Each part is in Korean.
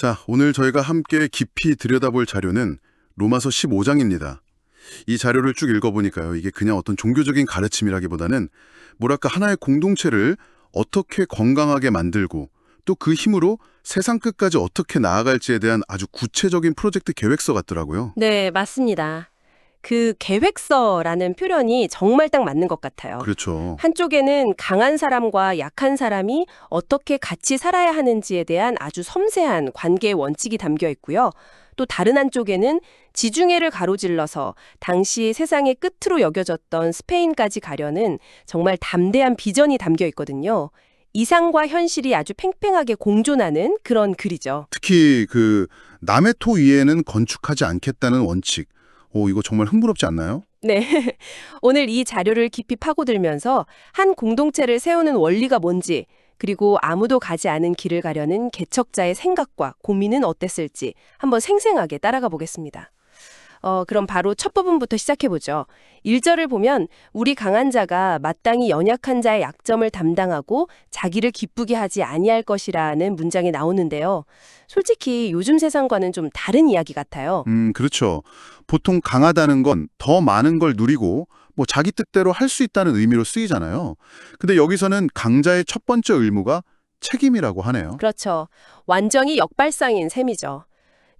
자, 오늘 저희가 함께 깊이 들여다볼 자료는 로마서 15장입니다. 이 자료를 쭉 읽어보니까요. 이게 그냥 어떤 종교적인 가르침이라기보다는 뭐랄까 하나의 공동체를 어떻게 건강하게 만들고 또 그 힘으로 세상 끝까지 어떻게 나아갈지에 대한 아주 구체적인 프로젝트 계획서 같더라고요. 네, 맞습니다. 그 계획서라는 표현이 정말 딱 맞는 것 같아요. 그렇죠. 한쪽에는 강한 사람과 약한 사람이 어떻게 같이 살아야 하는지에 대한 아주 섬세한 관계의 원칙이 담겨 있고요. 또 다른 한쪽에는 지중해를 가로질러서 당시 세상의 끝으로 여겨졌던 스페인까지 가려는 정말 담대한 비전이 담겨 있거든요. 이상과 현실이 아주 팽팽하게 공존하는 그런 글이죠. 특히 그 남의 토 위에는 건축하지 않겠다는 원칙. 이거 정말 흥미롭지 않나요? 네. 오늘 이 자료를 깊이 파고들면서 한 공동체를 세우는 원리가 뭔지, 그리고 아무도 가지 않은 길을 가려는 개척자의 생각과 고민은 어땠을지 한번 생생하게 따라가 보겠습니다. 그럼 바로 첫 부분부터 시작해보죠. 1절을 보면 우리 강한 자가 마땅히 연약한 자의 약점을 담당하고 자기를 기쁘게 하지 아니할 것이라는 문장이 나오는데요. 솔직히 요즘 세상과는 좀 다른 이야기 같아요. 그렇죠. 보통 강하다는 건 더 많은 걸 누리고 뭐 자기 뜻대로 할 수 있다는 의미로 쓰이잖아요. 근데 여기서는 강자의 첫 번째 의무가 책임이라고 하네요. 그렇죠. 완전히 역발상인 셈이죠.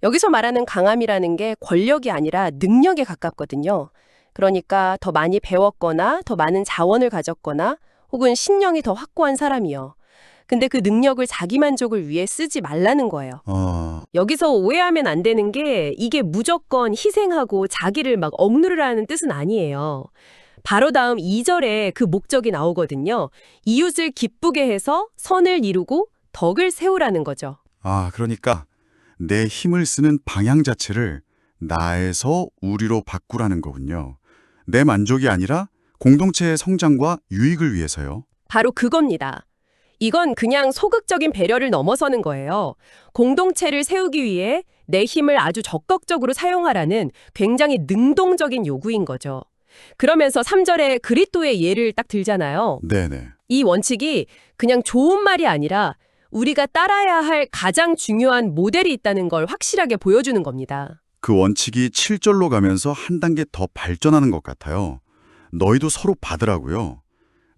여기서 말하는 강함이라는 게 권력이 아니라 능력에 가깝거든요. 그러니까 더 많이 배웠거나 더 많은 자원을 가졌거나 혹은 신령이 더 확고한 사람이요. 근데 그 능력을 자기 만족을 위해 쓰지 말라는 거예요. 여기서 오해하면 안 되는 게 이게 무조건 희생하고 자기를 막 억누르라는 뜻은 아니에요. 바로 다음 2절에 그 목적이 나오거든요. 이웃을 기쁘게 해서 선을 이루고 덕을 세우라는 거죠. 그러니까 내 힘을 쓰는 방향 자체를 나에서 우리로 바꾸라는 거군요. 내 만족이 아니라 공동체의 성장과 유익을 위해서요. 바로 그겁니다. 이건 그냥 소극적인 배려를 넘어서는 거예요. 공동체를 세우기 위해 내 힘을 아주 적극적으로 사용하라는 굉장히 능동적인 요구인 거죠. 그러면서 3절에 그리스도의 예를 딱 들잖아요. 네네. 이 원칙이 그냥 좋은 말이 아니라 우리가 따라야 할 가장 중요한 모델이 있다는 걸 확실하게 보여주는 겁니다. 그 원칙이 7절로 가면서 한 단계 더 발전하는 것 같아요. 너희도 서로 받으라고요.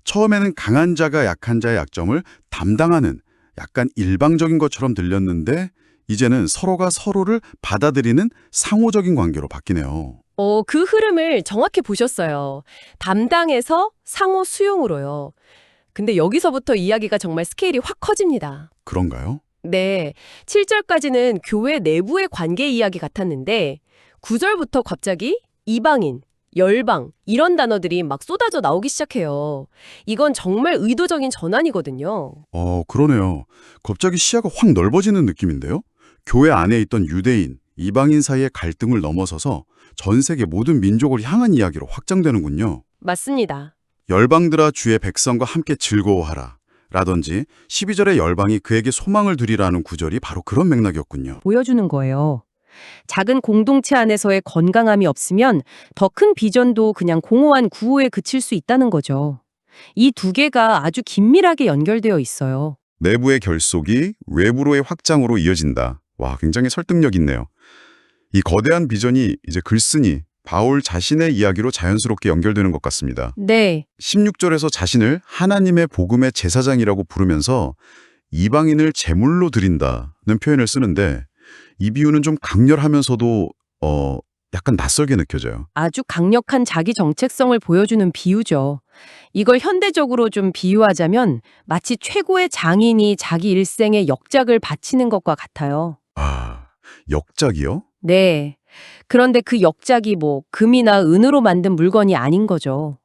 처음에는 강한 자가 약한 자의 약점을 담당하는 약간 일방적인 것처럼 들렸는데 이제는 서로가 서로를 받아들이는 상호적인 관계로 바뀌네요. 그 흐름을 정확히 보셨어요. 담당에서 상호 수용으로요. 근데 여기서부터 이야기가 정말 스케일이 확 커집니다. 그런가요? 네, 7절까지는 교회 내부의 관계 이야기 같았는데 9절부터 갑자기 이방인, 열방 이런 단어들이 막 쏟아져 나오기 시작해요. 이건 정말 의도적인 전환이거든요. 그러네요. 갑자기 시야가 확 넓어지는 느낌인데요? 교회 안에 있던 유대인, 이방인 사이의 갈등을 넘어서서 전 세계 모든 민족을 향한 이야기로 확장되는군요. 맞습니다. 열방들아 주의 백성과 함께 즐거워하라. 라든지 12절의 열방이 그에게 소망을 두리라는 구절이 바로 그런 맥락이었군요. 보여주는 거예요. 작은 공동체 안에서의 건강함이 없으면 더 큰 비전도 그냥 공허한 구호에 그칠 수 있다는 거죠. 이 두 개가 아주 긴밀하게 연결되어 있어요. 내부의 결속이 외부로의 확장으로 이어진다. 와, 굉장히 설득력 있네요. 이 거대한 비전이 이제 글쓴이 바울 자신의 이야기로 자연스럽게 연결되는 것 같습니다. 네. 16절에서 자신을 하나님의 복음의 제사장이라고 부르면서 이방인을 제물로 드린다는 표현을 쓰는데 이 비유는 좀 강렬하면서도 약간 낯설게 느껴져요. 아주 강력한 자기 정체성을 보여주는 비유죠. 이걸 현대적으로 좀 비유하자면 마치 최고의 장인이 자기 일생의 역작을 바치는 것과 같아요. 역작이요? 네. 그런데 그 역작이 금이나 은으로 만든 물건이 아닌 거죠.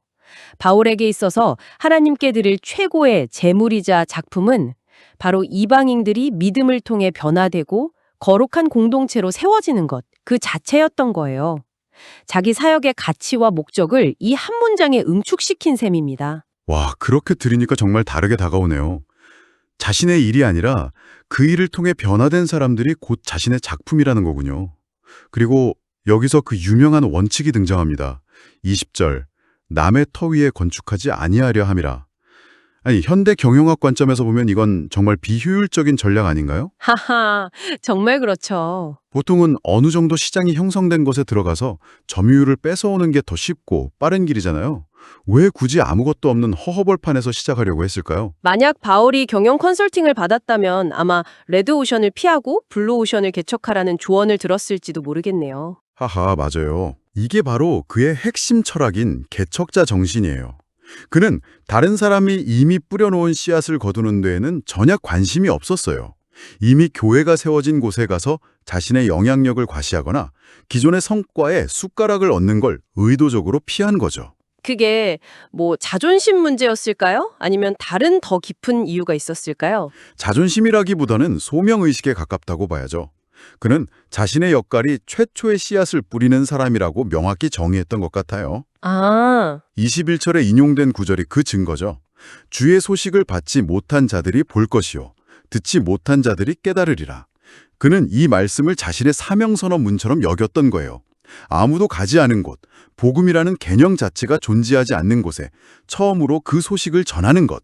바울에게 있어서 하나님께 드릴 최고의 재물이자 작품은 바로 이방인들이 믿음을 통해 변화되고 거룩한 공동체로 세워지는 것, 그 자체였던 거예요. 자기 사역의 가치와 목적을 이 한 문장에 응축시킨 셈입니다. 와, 그렇게 들으니까 정말 다르게 다가오네요. 자신의 일이 아니라 그 일을 통해 변화된 사람들이 곧 자신의 작품이라는 거군요. 그리고 여기서 그 유명한 원칙이 등장합니다. 20절, 남의 터 위에 건축하지 아니하려 함이라. 아니, 현대 경영학 관점에서 보면 이건 정말 비효율적인 전략 아닌가요? 하하, 정말 그렇죠. 보통은 어느 정도 시장이 형성된 곳에 들어가서 점유율을 뺏어오는 게 더 쉽고 빠른 길이잖아요. 왜 굳이 아무것도 없는 허허벌판에서 시작하려고 했을까요? 만약 바울이 경영 컨설팅을 받았다면 아마 레드오션을 피하고 블루오션을 개척하라는 조언을 들었을지도 모르겠네요. 하하, 맞아요. 이게 바로 그의 핵심 철학인 개척자 정신이에요. 그는 다른 사람이 이미 뿌려놓은 씨앗을 거두는 데에는 전혀 관심이 없었어요. 이미 교회가 세워진 곳에 가서 자신의 영향력을 과시하거나 기존의 성과에 숟가락을 얹는 걸 의도적으로 피한 거죠. 그게 뭐 자존심 문제였을까요? 아니면 다른 더 깊은 이유가 있었을까요? 자존심이라기보다는 소명의식에 가깝다고 봐야죠. 그는 자신의 역할이 최초의 씨앗을 뿌리는 사람이라고 명확히 정의했던 것 같아요. 아, 21절에 인용된 구절이 그 증거죠. 주의 소식을 받지 못한 자들이 볼 것이요 듣지 못한 자들이 깨달으리라. 그는 이 말씀을 자신의 사명선언 문처럼 여겼던 거예요. 아무도 가지 않은 곳, 복음이라는 개념 자체가 존재하지 않는 곳에 처음으로 그 소식을 전하는 것.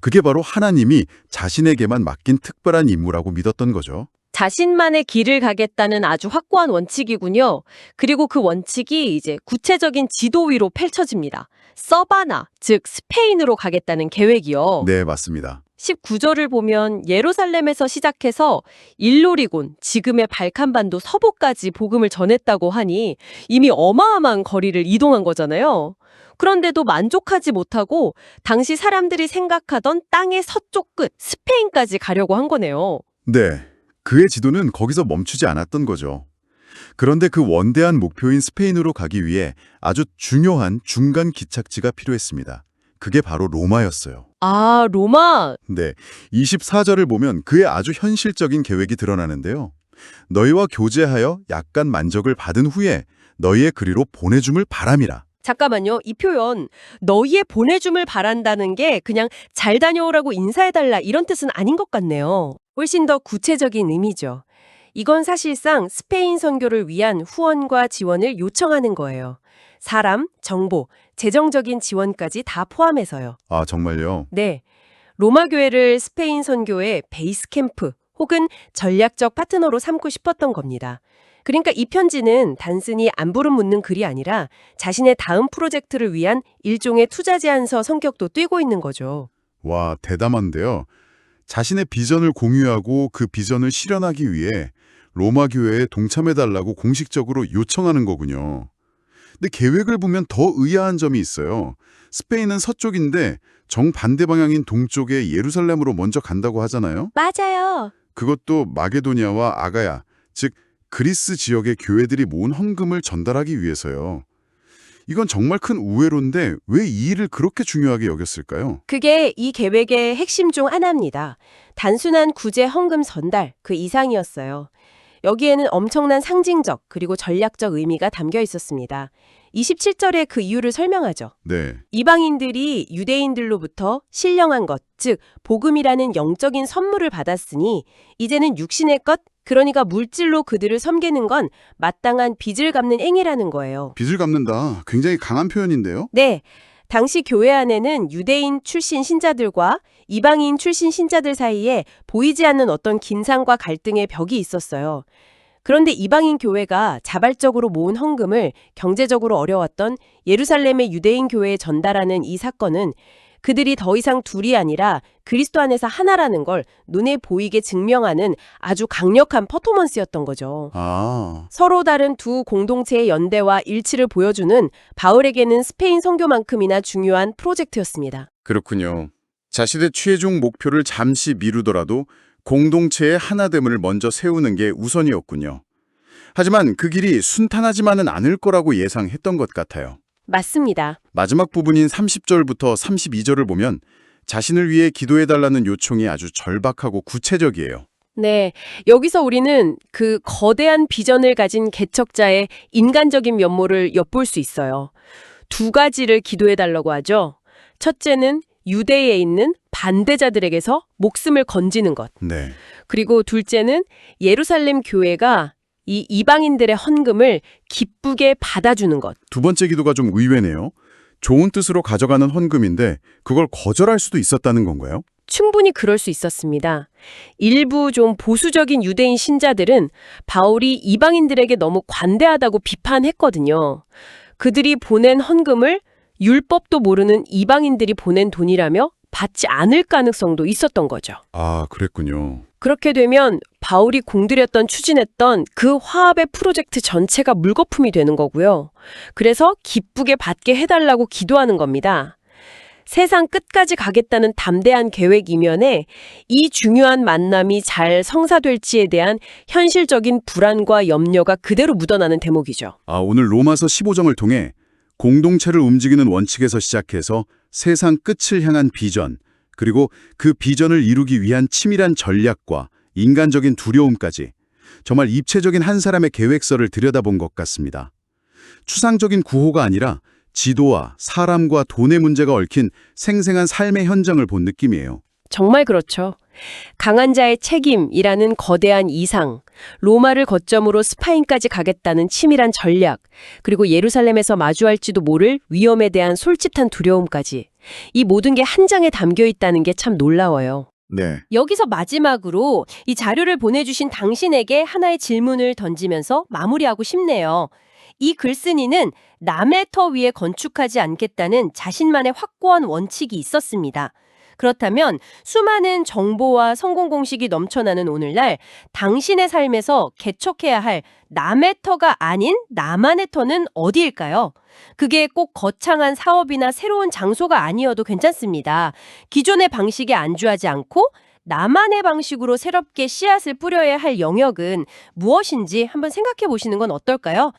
그게 바로 하나님이 자신에게만 맡긴 특별한 임무라고 믿었던 거죠. 자신만의 길을 가겠다는 아주 확고한 원칙이군요. 그리고 그 원칙이 이제 구체적인 지도 위로 펼쳐집니다. 서바나, 즉 스페인으로 가겠다는 계획이요. 네, 맞습니다. 19절을 보면 예루살렘에서 시작해서 일로리곤, 지금의 발칸반도 서부까지 복음을 전했다고 하니 이미 어마어마한 거리를 이동한 거잖아요. 그런데도 만족하지 못하고 당시 사람들이 생각하던 땅의 서쪽 끝, 스페인까지 가려고 한 거네요. 네, 그의 지도는 거기서 멈추지 않았던 거죠. 그런데 그 원대한 목표인 스페인으로 가기 위해 아주 중요한 중간 기착지가 필요했습니다. 그게 바로 로마였어요. 아, 로마. 네, 24절을 보면 그의 아주 현실적인 계획이 드러나는데요. 너희와 교제하여 약간 만족을 받은 후에 너희의 그리로 보내줌을 바람이라. 잠깐만요. 이 표현 너희의 보내줌을 바란다는 게 그냥 잘 다녀오라고 인사해달라 이런 뜻은 아닌 것 같네요. 훨씬 더 구체적인 의미죠. 이건 사실상 스페인 선교를 위한 후원과 지원을 요청하는 거예요. 사람, 정보, 재정적인 지원까지 다 포함해서요. 아, 정말요? 네. 로마 교회를 스페인 선교의 베이스 캠프 혹은 전략적 파트너로 삼고 싶었던 겁니다. 그러니까 이 편지는 단순히 안부를 묻는 글이 아니라 자신의 다음 프로젝트를 위한 일종의 투자 제안서 성격도 띠고 있는 거죠. 와, 대담한데요. 자신의 비전을 공유하고 그 비전을 실현하기 위해 로마 교회에 동참해달라고 공식적으로 요청하는 거군요. 근데 계획을 보면 더 의아한 점이 있어요. 스페인은 서쪽인데 정반대 방향인 동쪽에 예루살렘으로 먼저 간다고 하잖아요. 맞아요. 그것도 마게도니아와 아가야, 즉 그리스 지역의 교회들이 모은 헌금을 전달하기 위해서요. 이건 정말 큰 우회로인데 왜 이 일을 그렇게 중요하게 여겼을까요? 그게 이 계획의 핵심 중 하나입니다. 단순한 구제 헌금 전달, 그 이상이었어요. 여기에는 엄청난 상징적 그리고 전략적 의미가 담겨 있었습니다. 27절에 그 이유를 설명하죠. 네, 이방인들이 유대인들로부터 신령한 것, 즉 복음이라는 영적인 선물을 받았으니 이제는 육신의 것, 그러니까 물질로 그들을 섬기는 건 마땅한 빚을 갚는 행위라는 거예요. 빚을 갚는다. 굉장히 강한 표현인데요. 네, 당시 교회 안에는 유대인 출신 신자들과 이방인 출신 신자들 사이에 보이지 않는 어떤 긴장과 갈등의 벽이 있었어요. 그런데 이방인 교회가 자발적으로 모은 헌금을 경제적으로 어려웠던 예루살렘의 유대인 교회에 전달하는 이 사건은 그들이 더 이상 둘이 아니라 그리스도 안에서 하나라는 걸 눈에 보이게 증명하는 아주 강력한 퍼포먼스였던 거죠. 아, 서로 다른 두 공동체의 연대와 일치를 보여주는 바울에게는 스페인 선교만큼이나 중요한 프로젝트였습니다. 그렇군요. 자신의 최종 목표를 잠시 미루더라도 공동체의 하나됨을 먼저 세우는 게 우선이었군요. 하지만 그 길이 순탄하지만은 않을 거라고 예상했던 것 같아요. 맞습니다. 마지막 부분인 30절부터 32절을 보면 자신을 위해 기도해달라는 요청이 아주 절박하고 구체적이에요. 네, 여기서 우리는 그 거대한 비전을 가진 개척자의 인간적인 면모를 엿볼 수 있어요. 두 가지를 기도해달라고 하죠. 첫째는 유대에 있는 반대자들에게서 목숨을 건지는 것. 네. 그리고 둘째는 예루살렘 교회가 이 이방인들의 헌금을 기쁘게 받아주는 것. 두 번째 기도가 좀 의외네요. 좋은 뜻으로 가져가는 헌금인데 그걸 거절할 수도 있었다는 건가요? 충분히 그럴 수 있었습니다. 일부 좀 보수적인 유대인 신자들은 바울이 이방인들에게 너무 관대하다고 비판했거든요. 그들이 보낸 헌금을 율법도 모르는 이방인들이 보낸 돈이라며 받지 않을 가능성도 있었던 거죠. 아, 그랬군요. 그렇게 되면 바울이 공들였던 추진했던 그 화합의 프로젝트 전체가 물거품이 되는 거고요. 그래서 기쁘게 받게 해달라고 기도하는 겁니다. 세상 끝까지 가겠다는 담대한 계획 이면에 이 중요한 만남이 잘 성사될지에 대한 현실적인 불안과 염려가 그대로 묻어나는 대목이죠. 아, 오늘 로마서 15장을 통해 공동체를 움직이는 원칙에서 시작해서 세상 끝을 향한 비전, 그리고 그 비전을 이루기 위한 치밀한 전략과 인간적인 두려움까지 정말 입체적인 한 사람의 계획서를 들여다본 것 같습니다. 추상적인 구호가 아니라 지도와 사람과 돈의 문제가 얽힌 생생한 삶의 현장을 본 느낌이에요. 정말 그렇죠. 강한 자의 책임이라는 거대한 이상, 로마를 거점으로 스파인까지 가겠다는 치밀한 전략, 그리고 예루살렘에서 마주할지도 모를 위험에 대한 솔깃한 두려움까지 이 모든 게 한 장에 담겨 있다는 게 참 놀라워요. 네. 여기서 마지막으로 이 자료를 보내주신 당신에게 하나의 질문을 던지면서 마무리하고 싶네요. 이 글쓴이는 남의 터 위에 건축하지 않겠다는 자신만의 확고한 원칙이 있었습니다. 그렇다면 수많은 정보와 성공 공식이 넘쳐나는 오늘날 당신의 삶에서 개척해야 할 남의 터가 아닌 나만의 터는 어디일까요? 그게 꼭 거창한 사업이나 새로운 장소가 아니어도 괜찮습니다. 기존의 방식에 안주하지 않고 나만의 방식으로 새롭게 씨앗을 뿌려야 할 영역은 무엇인지 한번 생각해 보시는 건 어떨까요?